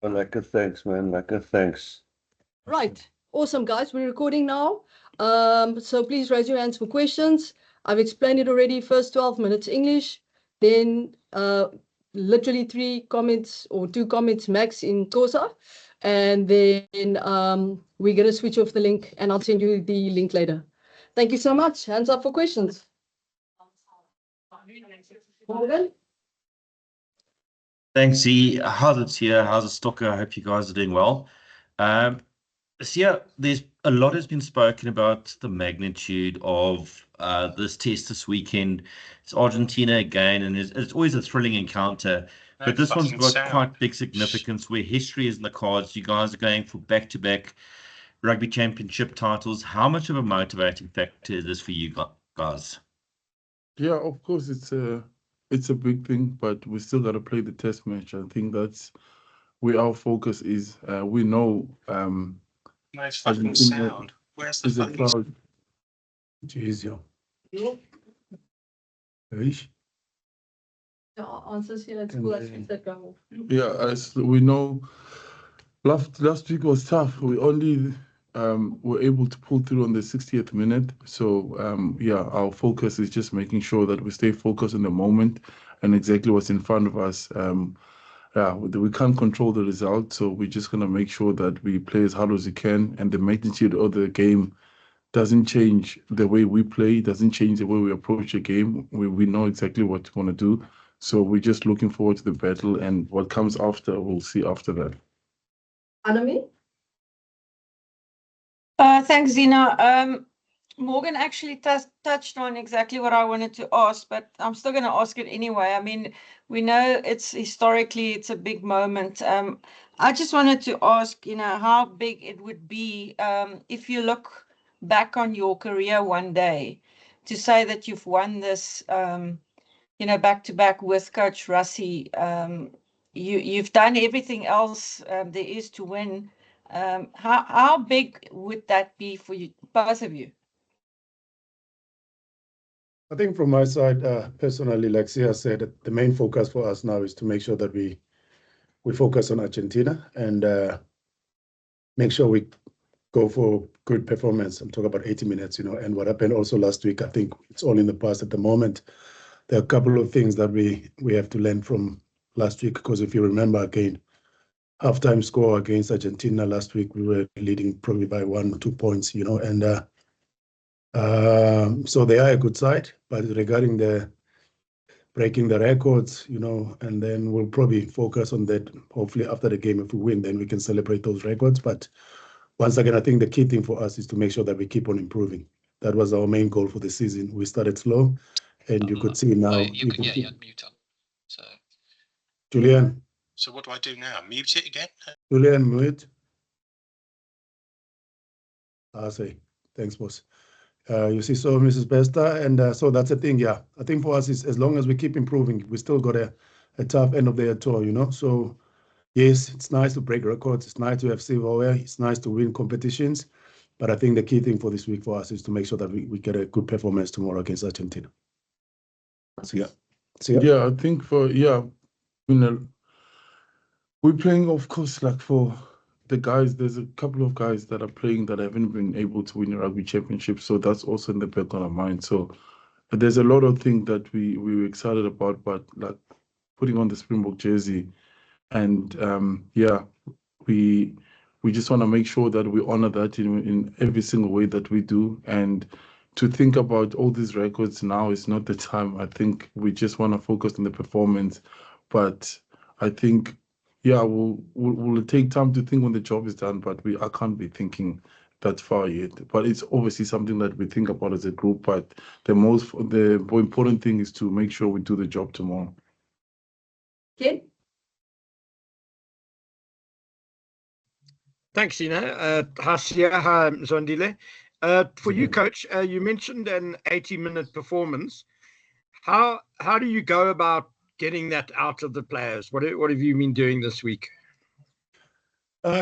Lekker, thanks, man. Lekker, thanks. Right. Awesome, guys. We're recording now. So please raise your hands for questions. I've explained it already. First 12 minutes English, then literally 3 comments or 2 comments max in Xhosa. And then we're going to switch off the link and I'll send you the link later. Thank you so much. Hands up for questions. Morgan? Thanks, Z. How's it here? How's it, Stocker? I hope you guys are doing well. So yeah, there's a lot has been spoken about the magnitude of this test this weekend. It's Argentina again, and it's always a thrilling encounter. But this one's got quite big significance where history is in the cards. You guys are going for back-to-back rugby championship titles. How much of a motivating factor is this for you guys? Yeah, of course, it's a big thing, but we still got to play the test match. I think that's where our focus is. We know No fucking sound. Where's the fucking sound? Jeez, yo. The answers here at school, I think that go. Yeah, as we know, last week was tough. We only were able to pull through on the 60th minute. So yeah, our focus is just making sure that we stay focused in the moment and exactly what's in front of us. Yeah, we can't control the result, so we're just gonna make sure that we play as hard as we can, and the magnitude of the game doesn't change the way we play, doesn't change the way we approach the game. We know exactly what we want to do, so we're just looking forward to the battle, and what comes after, we'll see after that. Anami? Thanks, Zina. Morgan actually touched on exactly what I wanted to ask, but I'm still going to ask it anyway. I mean, we know it's a big moment. I just wanted to ask, how big it would be if you look back on your career one day to say that you've won this, back to back with Coach Rassie. You've done everything else there is to win. How big would that be for you, both of you? I think from my side, personally, like Sia said, the main focus for us now is to make sure that we focus on Argentina and make sure we go for good performance. I'm talking about 80 minutes, and what happened also last week, I think it's all in the past at the moment. There are a couple of things that we have to learn from last week, because if you remember again, halftime score against Argentina last week, we were leading probably by 1 or 2 points, and so they are a good side, but regarding the breaking the records, and then we'll probably focus on that. Hopefully after the game, if we win, then we can celebrate those records. But once again, I think the key thing for us is to make sure that we keep on improving. That was our main goal for the season. We started slow, and you could see now. You had mute on. So, Julian. So what do I do now? Mute it again? Julian, mute. I say, thanks, boss. You see, so Mrs. Bester, and so that's the thing. Yeah, I think for us is as long as we keep improving, we still got a tough end of the year tour, So yes, it's nice to break records. It's nice to have silverware. It's nice to win competitions. But I think the key thing for this week for us is to make sure that we get a good performance tomorrow against Argentina. So yeah. Yeah, I think we're playing, of course, like for the guys, there's a couple of guys that are playing that haven't been able to win a rugby championship, so that's also in the back of our mind. So there's a lot of things that we were excited about, but like putting on the Springbok jersey, and we just want to make sure that we honor that in every single way that we do. And to think about all these records now is not the time. I think we just want to focus on the performance, but I think. Yeah, we'll take time to think when the job is done, but I can't be thinking that far yet. But it's obviously something that we think about as a group. But the more important thing is to make sure we do the job tomorrow. Okay. Thanks, Ina. Hasia, Zondile. For you, Coach, you mentioned an 80-minute performance. How do you go about getting that out of the players? What have you been doing this week?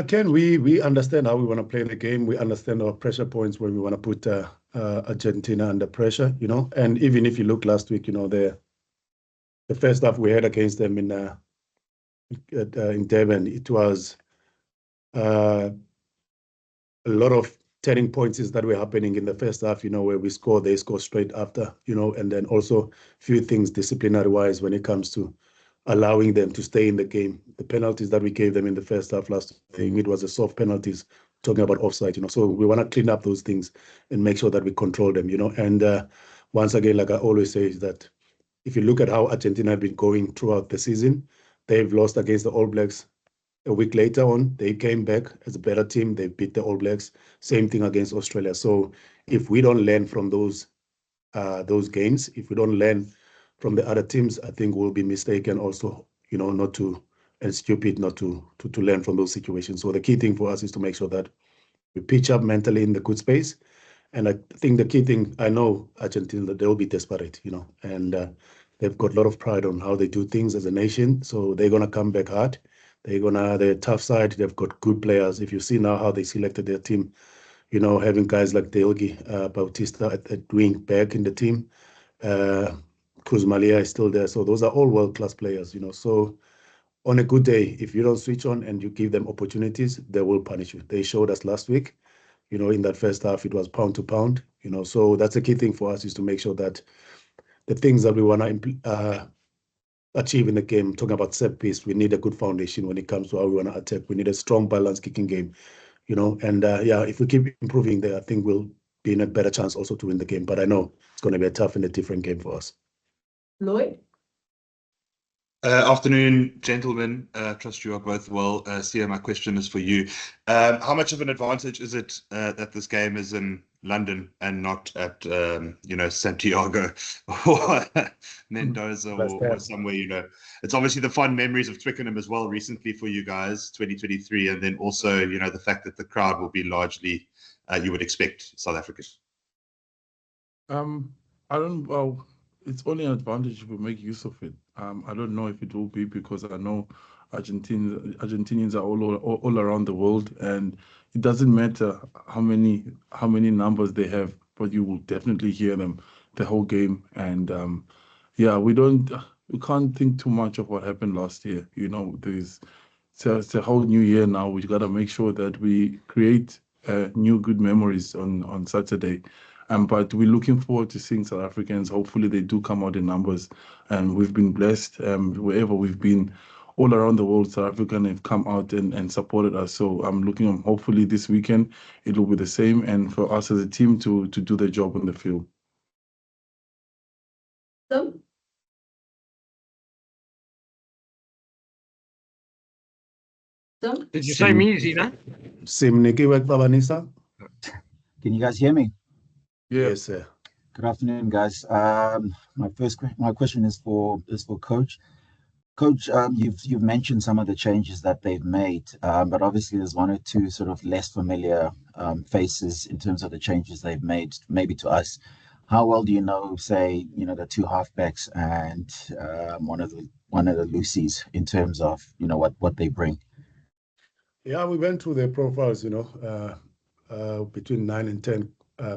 Ken, we understand how we want to play the game. We understand our pressure points when we want to put Argentina under pressure, And even if you look last week, the first half we had against them in in Durban, it was a lot of turning points that were happening in the first half, where we score, they score straight after, and then also few things disciplinary-wise when it comes to allowing them to stay in the game. The penalties that we gave them in the first half last thing, it was a soft penalties, talking about offside, so we want to clean up those things and make sure that we control them, and once again, like I always say, is that if you look at how Argentina have been going throughout the season, they've lost against the All Blacks. A week later on, they came back as a better team. They beat the All Blacks. Same thing against Australia. So if we don't learn from those games, if we don't learn from the other teams, I think we'll be mistaken also, not to, and stupid not to learn from those situations. So the key thing for us is to make sure that we pitch up mentally in the good space. And I think the key thing, I know Argentina, that they'll be desperate, and they've got a lot of pride on how they do things as a nation. So they're going to come back hard. They're tough side. They've got good players. If you see now how they selected their team, having guys like Delgi, Bautista at wing back in the team, Cruz Malia is still there. So those are all world-class players, So on a good day, if you don't switch on and you give them opportunities, they will punish you. They showed us last week, in that first half, it was pound to pound, So that's a key thing for us, is to make sure that the things that we want to achieve in the game, talking about set piece, we need a good foundation when it comes to how we want to attack. We need a strong, balanced kicking game, and if we keep improving there, I think we'll be in a better chance also to win the game. But I know it's going to be a tough and a different game for us. Lloyd? Afternoon, gentlemen. Trust you are both well. Sia, my question is for you. How much of an advantage is it that this game is in London and not at Santiago or Mendoza or somewhere? It's obviously the fond memories of Twickenham as well recently for you guys, 2023, and then also the fact that the crowd will be largely you would expect South African. Well, it's only an advantage if we make use of it. I don't know if it will be, because I know Argentinians are all around the world, and it doesn't matter how many numbers they have, but you will definitely hear them the whole game. And we can't think too much of what happened last year. It's a whole new year now. We got to make sure that we create new good memories on Saturday. But we're looking forward to seeing South Africans. Hopefully they do come out in numbers, and we've been blessed. Wherever we've been, all around the world, South African have come out and supported us. So I'm looking, hopefully this weekend it will be the same, and for us as a team to do the job on the field. Tim? Tim? Did you say me, Zina? Can you guys hear me? Yeah. Yes, sir. Good afternoon, guys. My question is for Coach. Coach, you've mentioned some of the changes that they've made, but obviously there's one or two sort of less familiar faces in terms of the changes they've made, maybe to us. How well do you know, say, the two halfbacks and one of the Lucies in terms of what they bring? Yeah, we went through their profiles, between 9 and 10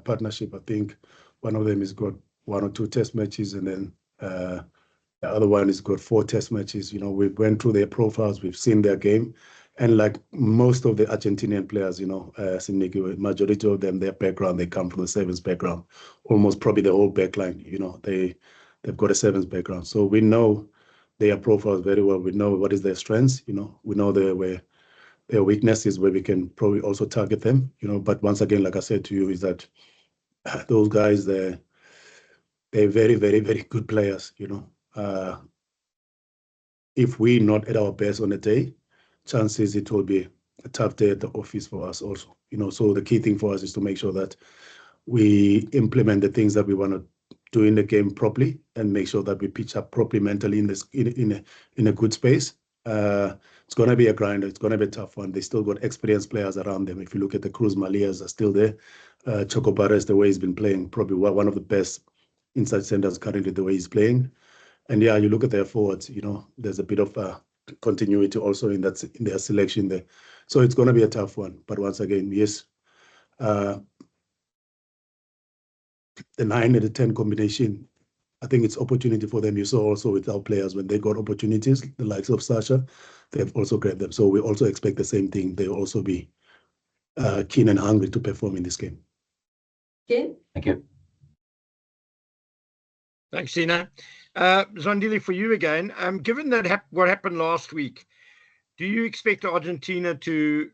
partnership. I think one of them has got 1 or 2 test matches, and then the other one has got 4 test matches. We went through their profiles, we've seen their game, and like most of the Argentinian players, majority of them, their background, they come from the sevens background, almost probably the whole backline. They've got a sevens background, so we know their profiles very well. We know what is their strengths. We know their weaknesses, where we can probably also target them, but once again, like I said to you, is that those guys, they're very, very, very good players. If we're not at our best on a day, chances it will be a tough day at the office for us also. So the key thing for us is to make sure that we implement the things that we want to do in the game properly, and make sure that we pitch up properly mentally in a good space. It's going to be a grinder. It's going to be a tough one. They still got experienced players around them. If you look at the Cruz Malias are still there. Choco Barres, the way he's been playing, probably one of the best inside centers currently, the way he's playing. And yeah, you look at their forwards, there's a bit of continuity also in their selection there. So it's going to be a tough one. But once again, yes, the 9 and the 10 combination, I think it's opportunity for them. You saw also with our players when they got opportunities, the likes of Sasha. they've also grabbed them. So we also expect the same thing. They'll also be keen and hungry to perform in this game. Ken? Thank you. Thanks, Tina. Zondile, for you again. Given that what happened last week, do you expect Argentina to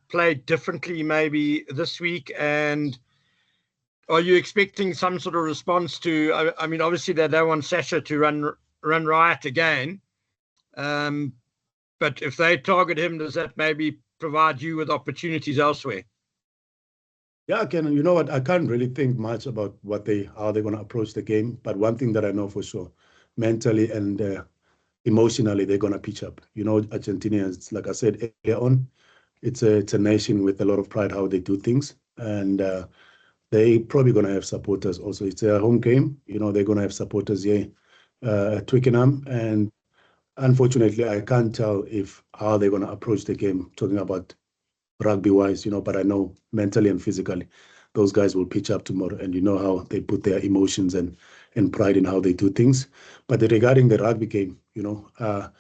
play differently maybe this week? And are you expecting some sort of response to? I mean, obviously they don't want Sasha to run riot again. But if they target him, does that maybe provide you with opportunities elsewhere? Yeah, Ken, you know what? I can't really think much about how they're going to approach the game. But one thing that I know for sure, mentally and emotionally, they're going to pitch up. You know, Argentinians, like I said earlier on, it's a nation with a lot of pride how they do things. And they probably going to have supporters also. It's a home game. You know, they're going to have supporters here at Twickenham. And unfortunately, I can't tell how they're going to approach the game, talking about rugby-wise, you know, but I know mentally and physically, those guys will pitch up tomorrow, and you know how they put their emotions and pride in how they do things. But regarding the rugby game, you know,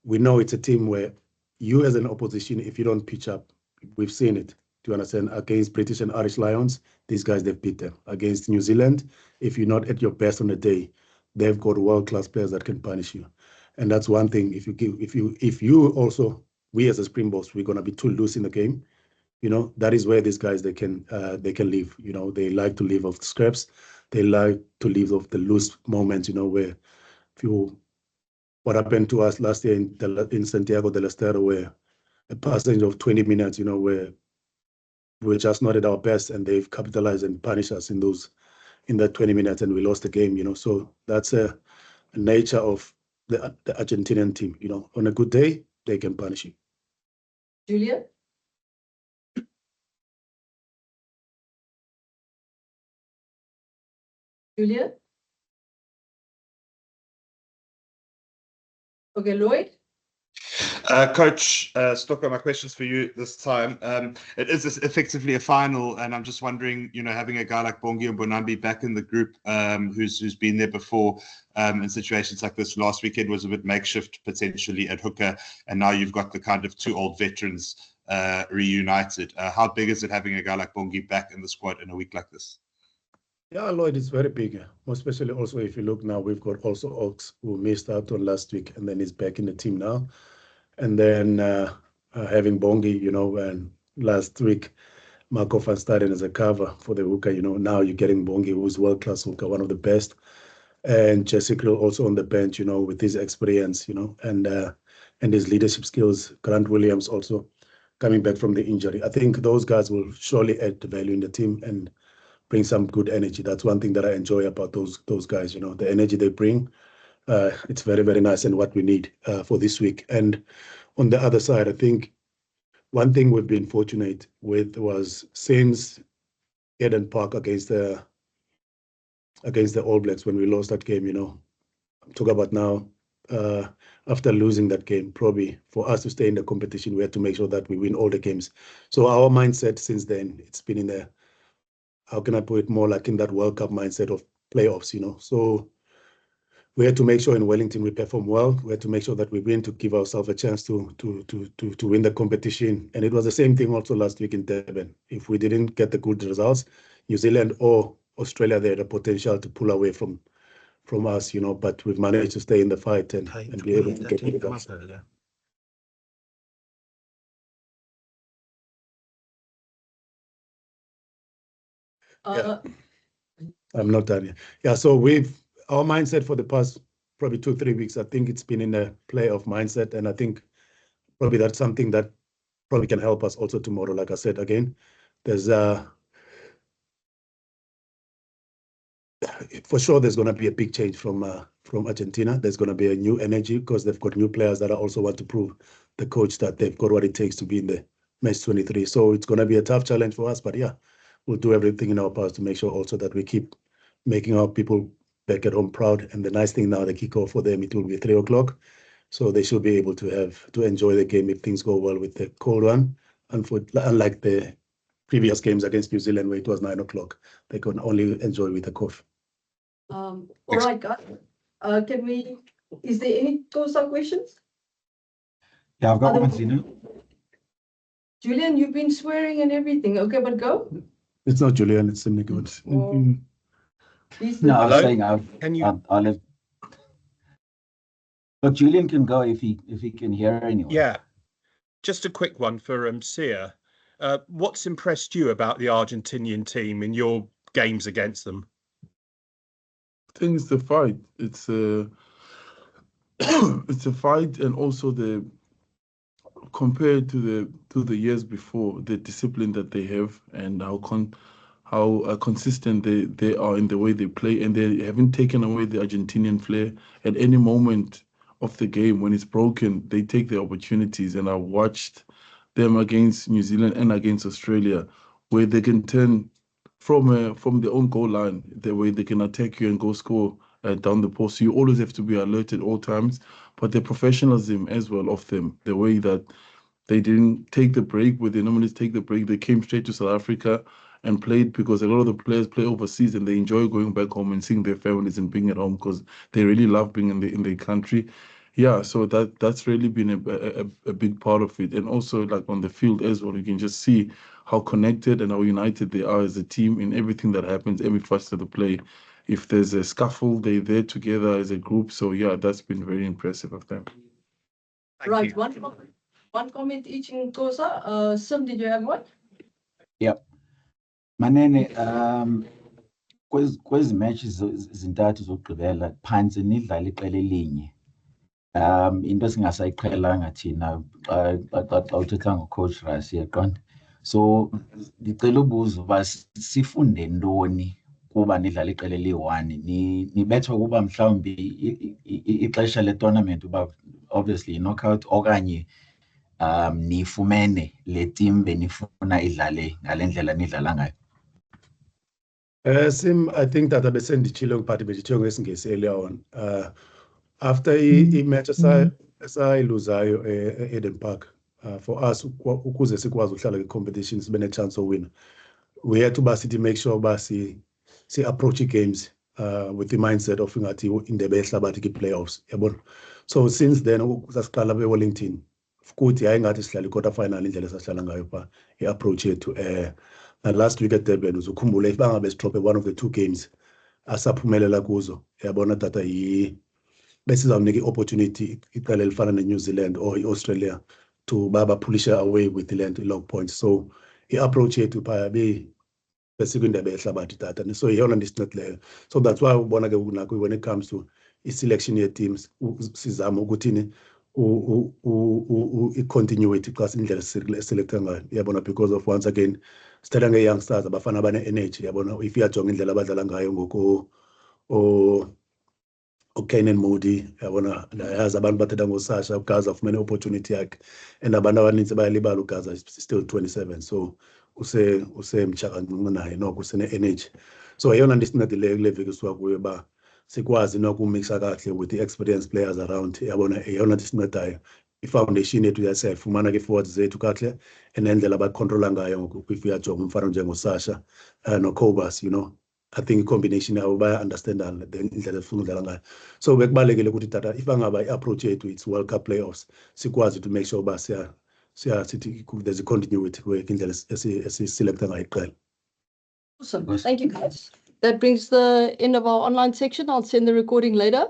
we know it's a team where you as an opposition, if you don't pitch up, we've seen it. Do you understand? Against British and Irish Lions, these guys, they've beat them. Against New Zealand, if you're not at your best on the day, they've got world-class players that can punish you. And that's one thing. If you also, we as a Springboks, we're gonna be too loose in the game. You know, that is where these guys they can live. You know, they like to live off the scraps. They like to live off the loose moments. You know, where what happened to us last year in Santiago del Estero, where a passage of 20 minutes, you know, where we're just not at our best, and they've capitalized and punished us in that 20 minutes, and we lost the game. You know, so that's a nature of the Argentinian team. You know, on a good day, they can punish you. Julia? Julia? Okay, Lloyd? Coach Stocker, my questions for you this time. It is effectively a final, and I'm just wondering, you know, having a guy like Bongi and Bonambi back in the group, who's been there before in situations like this. Last weekend was a bit makeshift potentially at hooker, and now you've got the kind of two old veterans reunited. How big is it having a guy like Bongi back in the squad in a week like this? Yeah, Lloyd, it's very big, especially also if you look now, we've got also Ox who missed out on last week, and then he's back in the team now. And then having Bongi, you know, and last week, Marco van Staden as a cover for the hooker, you know, now you're getting Bongi, who's world-class hooker, one of the best. And Jesse Kriel also on the bench, you know, with his experience, you know, and his leadership skills. Grant Williams also coming back from the injury. I think those guys will surely add the value in the team and bring some good energy. That's one thing that I enjoy about those guys, you know, the energy they bring. It's very, very nice, and what we need for this week. And on the other side, I think one thing we've been fortunate with was since Eden Park against the All Blacks, when we lost that game, you know, I'm talking about now, after losing that game, probably for us to stay in the competition, we had to make sure that we win all the games. So our mindset since then, it's been in the, how can I put it, more like in that World Cup mindset of playoffs, you know. So we had to make sure in Wellington we perform well. We had to make sure that we win to give ourselves a chance to win the competition. And it was the same thing also last week in Durban. If we didn't get the good results, New Zealand or Australia, they had the potential to pull away from us, you know. But we've managed to stay in the fight and be able to get the results. I'm not done yet. Yeah, so our mindset for the past probably 2-3 weeks, I think it's been in a playoff mindset, and I think probably that's something that probably can help us also tomorrow. Like I said, again, there's for sure there's going to be a big change from Argentina. There's going to be a new energy because they've got new players that also want to prove the coach that they've got what it takes to be in the match 23. So it's going to be a tough challenge for us, but yeah, we'll do everything in our powers to make sure also that we keep making our people back at home proud. And the nice thing now, the kickoff for them, it will be 3 o'clock. So they should be able to enjoy the game if things go well with the cold one. Unlike the previous games against New Zealand where it was 9 o'clock, they can only enjoy with the coffee. All right, guys. Is there any Tosa questions? Yeah, I've got Other- one, Zina. Julian, you've been swearing and everything. Okay, but go. It's not Julian, it's Sim Nicholas. Oh. He's the No, I was Hello? saying Can you? I'll have. But Julian can go if he can hear anyway. Yeah. Just a quick one for Sia. What's impressed you about the Argentinian team in your games against them? I think it's the fight. It's a it's a fight, and also the compared to the years before, the discipline that they have and how consistent they are in the way they play, and they haven't taken away the Argentinian flair at any moment of the game. When it's broken, they take the opportunities, and I watched them against New Zealand and against Australia, where they can turn from their own goal line, the way they can attack you and go score down the post. So you always have to be alert at all times, but the professionalism as well of them, the way that they didn't take the break where they normally take the break, they came straight to South Africa and played, because a lot of the players play overseas and they enjoy going back home and seeing their families and being at home because they really love being in their country. Yeah, so that's really been a big part of it. And also, like on the field as well, you can just see how connected and how united they are as a team in everything that happens, every facet of the play. If there's a scuffle, they're there together as a group. So yeah, that's been very impressive of them. Thank Right, you. one comment each in Kosa. Sim, did you have one? Yep. Manene, kwezi matches zintathu zokugqibela phansi nidlala iqela elinye. Into esingasayiqhelanga thina xa uthetha ngocoach Rassie, yaqonda. So ndicela ubuza uba sifunde ntoni kuba nidlala iqela eliyi-one. Nibethwa kuba mhlawumbi ixesha le-tournament uba obviously knockout, okanye nifumene le team benifuna idlale ngale ndlela nidlala ngayo. Sim, I think that besenditshilo ngiphathi bendithiyo ngesingesi earlier on. After i-match esayiluzayo e-Eden Park, for us ukuze sikwazi uhlala kwi-competition sibe ne-chance owina, we had to make sure uba si-approach i-games with the mindset of ingathi indebe yehlabathi kwi-playoffs, yabona. So since then sasiqala be-Wellington, futhi hayi ngathi sihlala i-quarter final indlela esihlala ngayo pha, i-approach yethu. And last week at Durban, uzukhumbula if bangabe sidrophe one of the two games asaphumelela kuzo, yabona tata besizawunika i-opportunity iqela elifana ne-New Zealand or i-Australia to babaphulishe away with the log points. So i-approach yethu phaya besikwindebe yehlabathi tata. So yeyona ndisincede leyo. So that's why ubona ke nakho when it comes to i-selection ye-teams, sizama ukuthini i-continuity xa indlela eselecta ngayo, yabona, because of once again sithetha nge-youngsters abafana bane-energy, yabona. If iyajonga indlela abadlala ngayo ngoko uKenan Modi, yabona, yazi abantu bathetha ngoSasha, uGaza ufumene opportunity yakhe, and abantu abaninzi bayalibala uGaza is still 27, so usemtsha kancinci naye noko usene-energy. So yeyona ndisincedileyo kule veki suka kuyo uba sikwazi nokumixa kakuhle with the experienced players around, yabona. Yeyona ndisincedayo i-foundation yethu yasiyayifumana ke-forwards zethu kakuhle, enendlela abayicontrola ngayo. If uyajonga umfana njengosasha noCobus, you know, I think i-combination yabo baya-understandana indlela efuna udlala ngayo. So bekubalulekile ukuthi tata if angaba i-approach yethu it's World Cup playoffs, sikwazi to make sure uba sithi there's a continuity kwindlela esiselecta ngayo iqela. Awesome. Thank you, guys. That brings the end of our online section. I'll send the recording later.